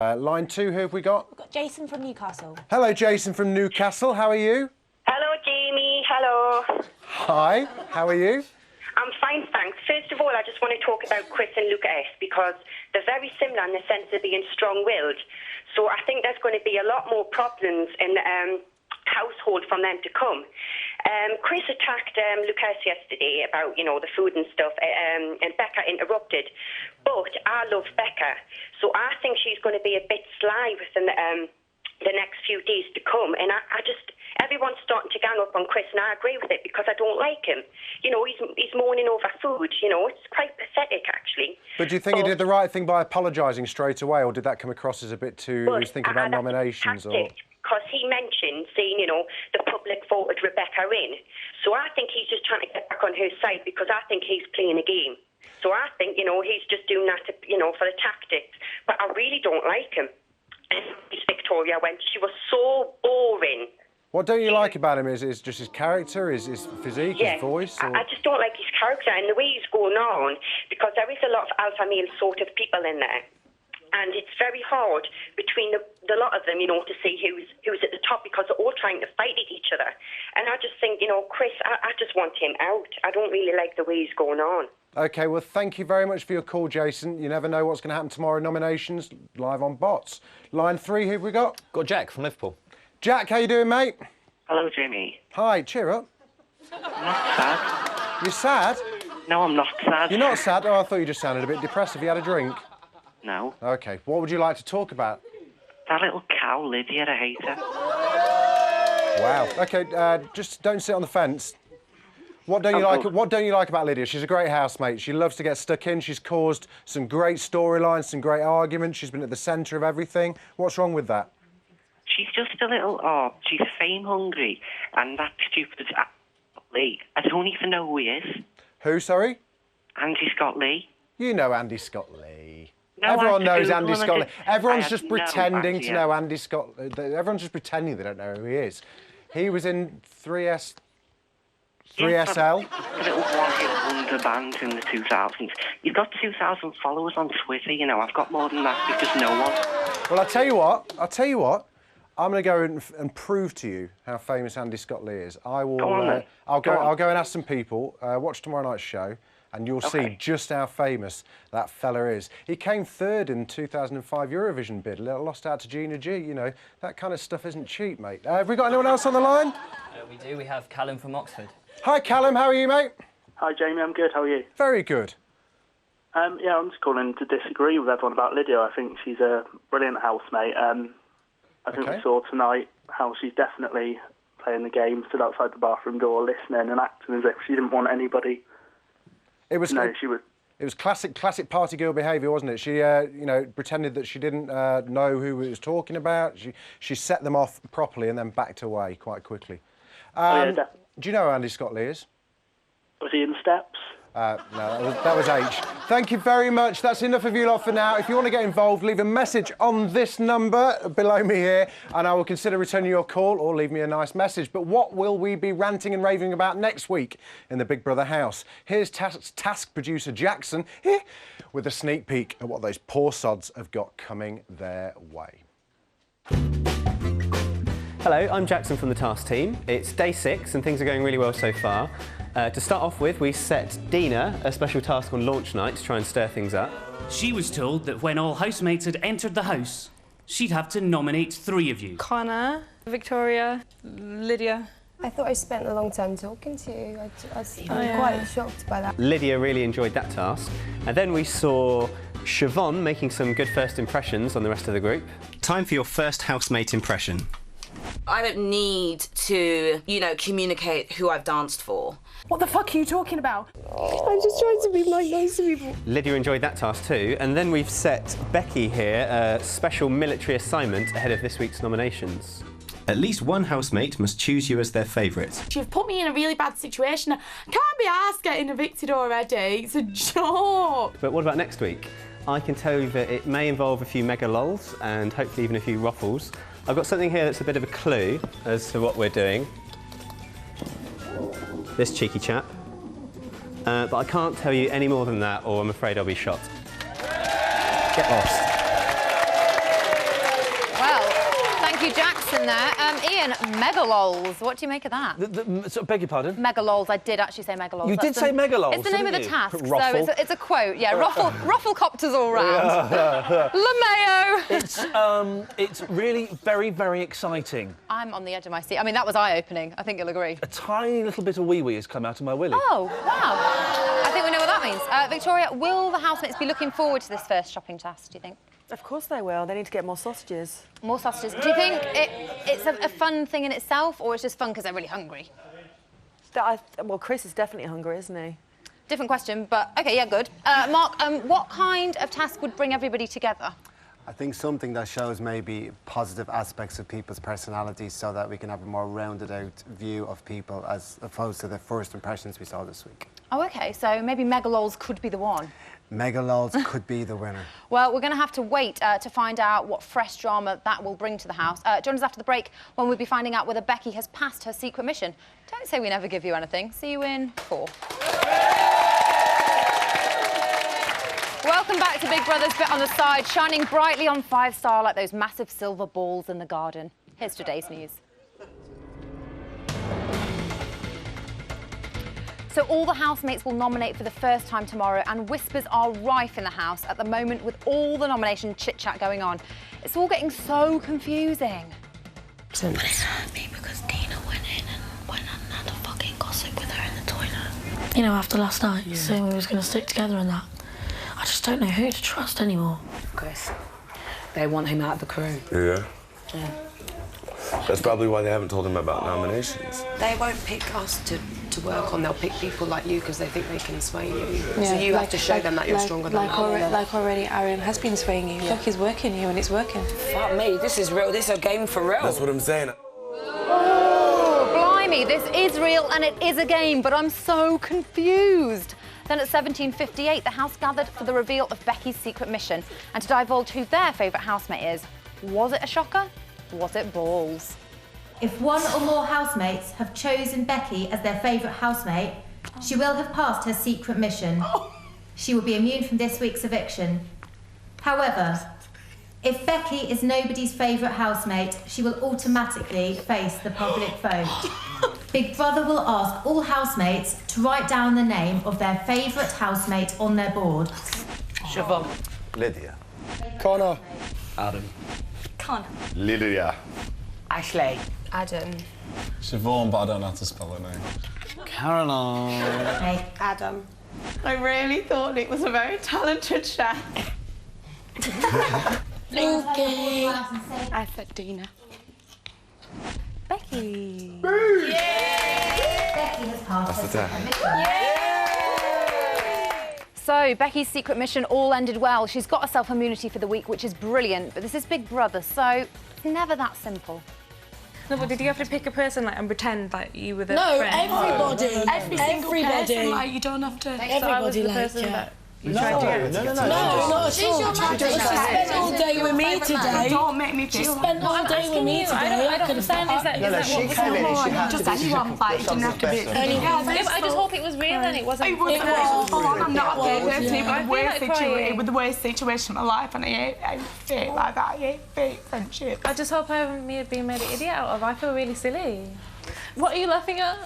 Line 2, who have we got? We've got Jason from Newcastle. Hello, Jason from Newcastle. How are you? Hello, Jamie. Hello. Hi. How are you? I'm fine, thanks. First of all, I just want to talk about Chris and Lucas because they're very similar in the sense of being strong-willed. So I think there's going to be a lot more problems in the household from them to come. Chris attacked Lucas yesterday about, you know, the food and stuff, and Becca interrupted. But I love Becca, so I think she's going to be a bit sly within the next few days to come. And I just, everyone's starting to gang up on Chris, and I agree with it because I don't like him. You know, he's moaning over food, you know, it's quite pathetic, actually. But do you think he did the right thing by apologising straight away, or did that come across as a bit too... he was thinking about nominations, or...? Because he mentioned saying, you know, the public voted Rebecca in. So I think he's just trying to get back on her side because I think he's playing a game. So I think, you know, he's just doing that, to, you know, for the tactics. But I really don't like him. And Victoria went, she was so boring. What don't you like about him? Is just his character, his physique, his voice? Or... I just don't like his character and the way he's going on, because there is a lot of alpha male sort of people in there. And it's very hard between the lot of them, you know, to see who's at the top because they're all trying to fight at each other. And I just think, you know, Chris, I just want him out. I don't really like the way he's going on. OK, well, thank you very much for your call, Jason. You never know what's going to happen tomorrow. Nominations live on Bots. Line 3, who have we got? Got Jack from Liverpool. Jack, how you doing, mate? Hello, Jamie. Hi, cheer up. I'm not sad. You're sad? No, I'm not sad. You're not sad? Oh, I thought you just sounded a bit depressed. Have you had a drink? No. OK, what would you like to talk about? That little cow, Lydia, I hate her. Wow. OK, just don't sit on the fence. What don't you like? What don't you like about Lydia? She's a great housemate. She loves to get stuck in. She's caused some great storylines, some great arguments. She's been at the centre of everything. What's wrong with that? She's just a little... Oh, she's fame hungry. And that stupid... Lee. I don't even know who he is. Who, sorry? Andy Scott Lee. You know Andy Scott Lee. No, Everyone knows Andy Scott Lee. Everyone's just no pretending to idea. know Andy Scott... Everyone's just pretending they don't know who he is. He was in 3SL. A little one-hit wonder band in the 2000s. You've got 2,000 followers on Twitter, you know. I've got more than that because no one... Well, I'll tell you what. I'm going to go and prove to you how famous Andy Scott Lee is. I will. Go on, then. I'll go and ask some people. Watch tomorrow night's show, and you'll see just how famous that fella is. He came third in 2005 Eurovision bid. Lost out to Gina G. You know, that kind of stuff isn't cheap, mate. Have we got anyone else on the line? We do. We have Callum from Oxford. Hi, Callum. How are you, mate? Hi, Jamie. I'm good. How are you? Very good. Yeah, I'm just calling to disagree with everyone about Lydia. I think she's a brilliant housemate. I think we saw tonight how she's definitely playing the game, stood outside the bathroom door, listening and acting as if she didn't want anybody. It was. No, she was. It was classic party girl behaviour, wasn't it? She, you know, pretended that she didn't know who he was talking about. She set them off properly and then backed away quite quickly. Do you know who Andy Scott Lee is? Was he in Steps? No, that was H. Thank you very much. That's enough of you lot for now. If you want to get involved, leave a message on this number below me here, and I will consider returning your call or leave me a nice message. But what will we be ranting and raving about next week in the Big Brother house? Here's task producer Jackson here with a sneak peek at what those poor sods have got coming their way. Hello, I'm Jackson from the task team. It's day 6 and things are going really well so far. To start off with, we set Dina a special task on launch night to try and stir things up. She was told that when all housemates had entered the house, she'd have to nominate 3 of you. Connor, Victoria, Lydia. I thought I spent a long time talking to you. I'm quite shocked by that. Lydia really enjoyed that task. And then we saw Siobhan making some good first impressions on the rest of the group. Time for your first housemate impression. I don't need to, you know, communicate who I've danced for. What the fuck are you talking about? I'm just trying to be nice to people. Lydia enjoyed that task too. And then we've set Becky here a special military assignment ahead of this week's nominations. At least one housemate must choose you as their favourite. You've put me in a really bad situation. I can't be arsed getting evicted already. It's a joke. But what about next week? I can tell you that it may involve a few mega lols and hopefully even a few ruffles. I've got something here that's a bit of a clue as to what we're doing. This cheeky chap. But I can't tell you any more than that or I'm afraid I'll be shot. Get lost. you, Jackson, there. Ian, megalols. What do you make of that? Beg your pardon? Megalols. I did actually say megalols. You did say megalols, It's the name of the task, Ruffle. so it's a quote. Yeah, rufflecopters all round. LeMayo. It's really very, very exciting. I'm on the edge of my seat. I mean, that was eye-opening. I think you'll agree. A tiny little bit of wee-wee has come out of my willy. Oh, wow. I think we know what that means. Victoria, will the housemates be looking forward to this first shopping task, do you think? Of course they will. They need to get more sausages. More sausages. Do you think it's a fun thing in itself, or it's just fun because they're really hungry? Well, Chris is definitely hungry, isn't he? Different question, but OK, yeah, good. Mark, what kind of task would bring everybody together? I think something that shows maybe positive aspects of people's personalities so that we can have a more rounded out view of people as opposed to the first impressions we saw this week. Oh, OK, so maybe megalols could be the one. Megalols could be the winner. Well, we're going to have to wait to find out what fresh drama that will bring to the house. Join us after the break when we'll be finding out whether Becky has passed her secret mission. Don't say we never give you anything. See you in 4. Welcome back to Big Brother's Bit on the Side, shining brightly on 5-star like those massive silver balls in the garden. Here's today's news. So all the housemates will nominate for the first time tomorrow, and whispers are rife in the house at the moment with all the nomination chit-chat going on. It's all getting so confusing. But it hurt me because Dina went in and went and had a fucking gossip with her in the toilet. You know, after last night, saying we was going to stick together and that. I just don't know who to trust anymore. Chris, they want him out of the crew. Yeah. Yeah. That's probably why they haven't told him about nominations. They won't pick us to work on. They'll pick people like you because they think they can sway you. Yeah, so you have to show them that you're stronger than them. Like already, Aaron has been swaying you. Yeah. Look, he's working you and it's working. Fuck me, this is real. This is a game for real. That's what I'm saying. Oh, blimey, this is real and it is a game, but I'm so confused. Then at 17:58, the house gathered for the reveal of Becky's secret mission and to divulge who their favourite housemate is. Was it a shocker? Was it balls? If one or more housemates have chosen Becky as their favourite housemate, she will have passed her secret mission. She will be immune from this week's eviction. However, if Becky is nobody's favourite housemate, she will automatically face the public vote. Big Brother will ask all housemates to write down the name of their favourite housemate on their board. Siobhan. Lydia. Connor. Adam. Connor. Lydia. Ashley. Adam. Siobhan, but I don't know how to spell her name. Caroline. Hey. Adam. I really thought it was a very talented chef. Okay. I said Dina. Becky. Becky has passed her secret mission. So, Becky's secret mission all ended well. She's got herself immunity for the week, which is brilliant, but this is Big Brother, so it's never that simple. No, but did you have to pick a person and pretend like you were the No, friend? everybody. Every single person, like, you don't have to... Everybody, You tried to get No, not at all. She spent all day with me today. Don't make me feel... She spent all day with me today. I don't understand. Is that she came in and she had just to anyone, like, it didn't have to be... I just hope it was real and it wasn't... It was. I'm not a gay person. It I was the worst situation of my life, and I hate it like that. I hate fake friendship. I just hope I haven't been made an idiot out of. I feel really silly. What are you laughing at?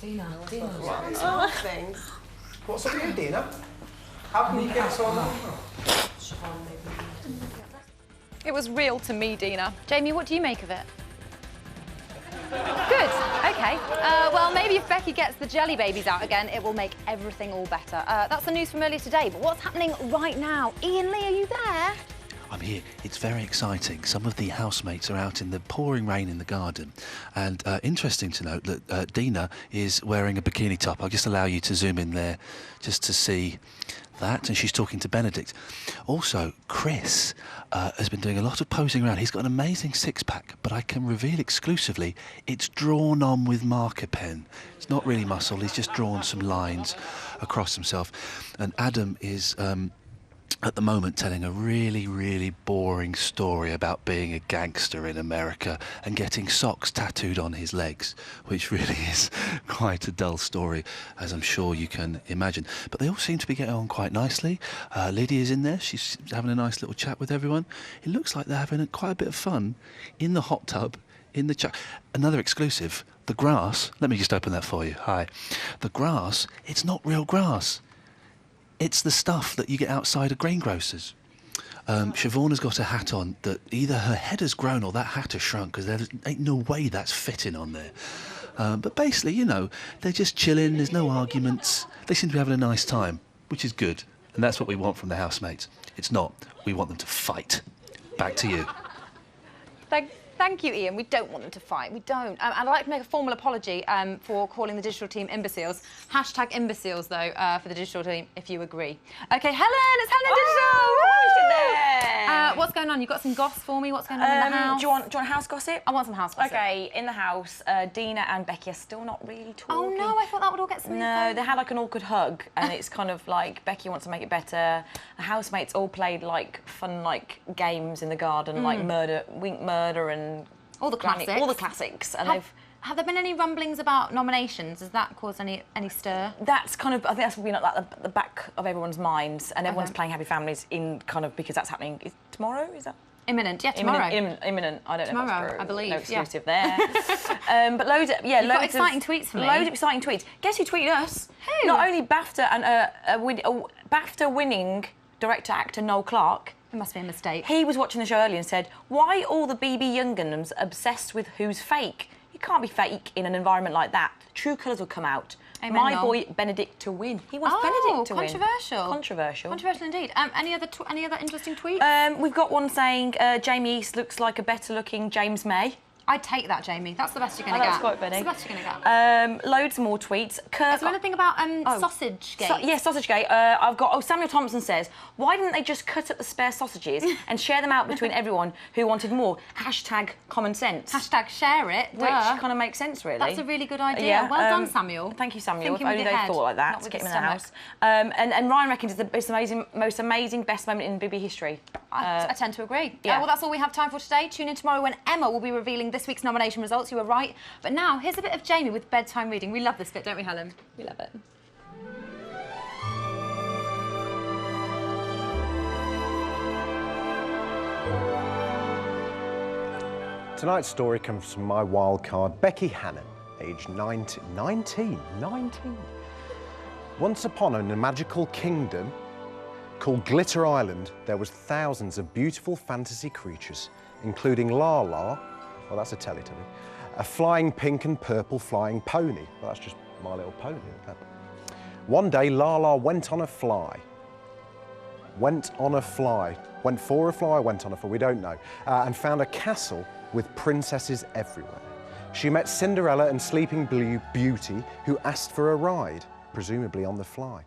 Dina. What's up with you, Dina? How can you get so on? It was real to me, Dina. Jamie, what do you make of it? Good, OK. Well, maybe if Becky gets the jelly babies out again, it will make everything all better. That's the news from earlier today, but what's happening right now? Ian Lee, are you there? I'm here. It's very exciting. Some of the housemates are out in the pouring rain in the garden. And interesting to note that Dina is wearing a bikini top. I'll just allow you to zoom in there just to see that. And she's talking to Benedict. Also, Chris has been doing a lot of posing around. He's got an amazing six-pack, but I can reveal exclusively it's drawn on with marker pen. It's not really muscle. He's just drawn some lines across himself. And Adam is... at the moment telling a really, really boring story about being a gangster in America and getting socks tattooed on his legs, which really is quite a dull story, as I'm sure you can imagine. But they all seem to be getting on quite nicely. Lydia's in there. She's having a nice little chat with everyone. It looks like they're having quite a bit of fun in the hot tub, in the chat. Another exclusive, the grass. Let me just open that for you. Hi. The grass, it's not real grass. It's the stuff that you get outside of greengrocers. Siobhan has got a hat on that either her head has grown or that hat has shrunk, because there ain't no way that's fitting on there. But basically, you know, they're just chilling, there's no arguments. They seem to be having a nice time, which is good. And that's what we want from the housemates. It's not. We want them to fight. Back to you. Thank you, Ian. We don't want them to fight. We don't. And I'd like to make a formal apology for calling the digital team imbeciles. Hashtag imbeciles, though, for the digital team, if you agree. OK, Helen! It's Helen Digital! What's going on? You've got some goss for me? What's going on in the house? Do you want house gossip? I want some house gossip. OK, in the house, Dina and Becky are still not really talking. Oh, no, I thought that would all get smooth. No, they had like an awkward hug, and it's kind of like Becky wants to make it better. The housemates all played like fun games in the garden, like Wink Murder and all the classics. All the classics. And have there been any rumblings about nominations? Has that caused any stir? That's kind of, I think that's been at the back of everyone's minds, and everyone's playing Happy Families in kind of, because that's happening tomorrow, is that? Imminent, yeah, tomorrow. Imminent. I don't know. Tomorrow, I believe. No exclusive there. But loads of You've got exciting tweets for me. Loads of exciting tweets. Guess who tweeted us? Who? Not only BAFTA and BAFTA-winning director-actor Noel Clarke. It must be a mistake. He was watching the show earlier and said, "Why all the BB Young'uns obsessed with who's fake? You can't be fake in an environment like that. True colours will come out." Amen, My Noel. boy Benedict to win. He wants Benedict to win. Controversial. Controversial Indeed. Any other interesting tweets? We've got one saying Jamie East looks like a better-looking James May. I'd take that, Jamie. That's the best you're going to get. That's quite funny. That's the best you're going to get. Loads more tweets. Is there anything about Sausagegate? Yeah, Sausagegate. I've got. Samuel Thompson says, why didn't they just cut up the spare sausages and share them out between everyone who wanted more? Hashtag common sense. Hashtag share it. Which kind of makes sense, really. That's a really good idea. Yeah, well done, Samuel. Thank you, Samuel. Thinking If only with they your head, thought like that not to with get your him in the house. And Ryan reckons it's the most amazing, best moment in BB history. I tend to agree. Yeah. Well, that's all we have time for today. Tune in tomorrow when Emma will be revealing this week's nomination results. You were right. But now, here's a bit of Jamie with bedtime reading. We love this bit, don't we, Helen? We love it. Tonight's story comes from my wild card, Becky Hannon, aged 19. Once upon a magical kingdom called Glitter Island, there was thousands of beautiful fantasy creatures, including Lala, well, that's a Teletubby, a flying pink and purple flying pony. Well, that's just My Little Pony, isn't it? One day, Lala went on a fly. Went for a fly, went on a fly, we don't know, and found a castle with princesses everywhere. She met Cinderella and Sleeping Beauty, who asked for a ride, presumably on the fly.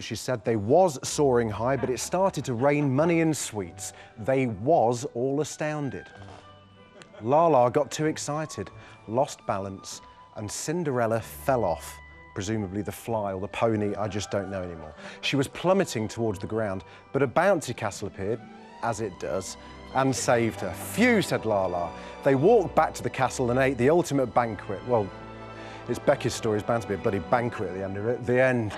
She said they was soaring high, but it started to rain money and sweets. They was all astounded. Lala got too excited, lost balance, and Cinderella fell off. Presumably the fly or the pony, I just don't know anymore. She was plummeting towards the ground, but a bouncy castle appeared, as it does, and saved her. Phew, said Lala. They walked back to the castle and ate the ultimate banquet. Well, it's Becky's story, it's bound to be a bloody banquet at the end of it. The end.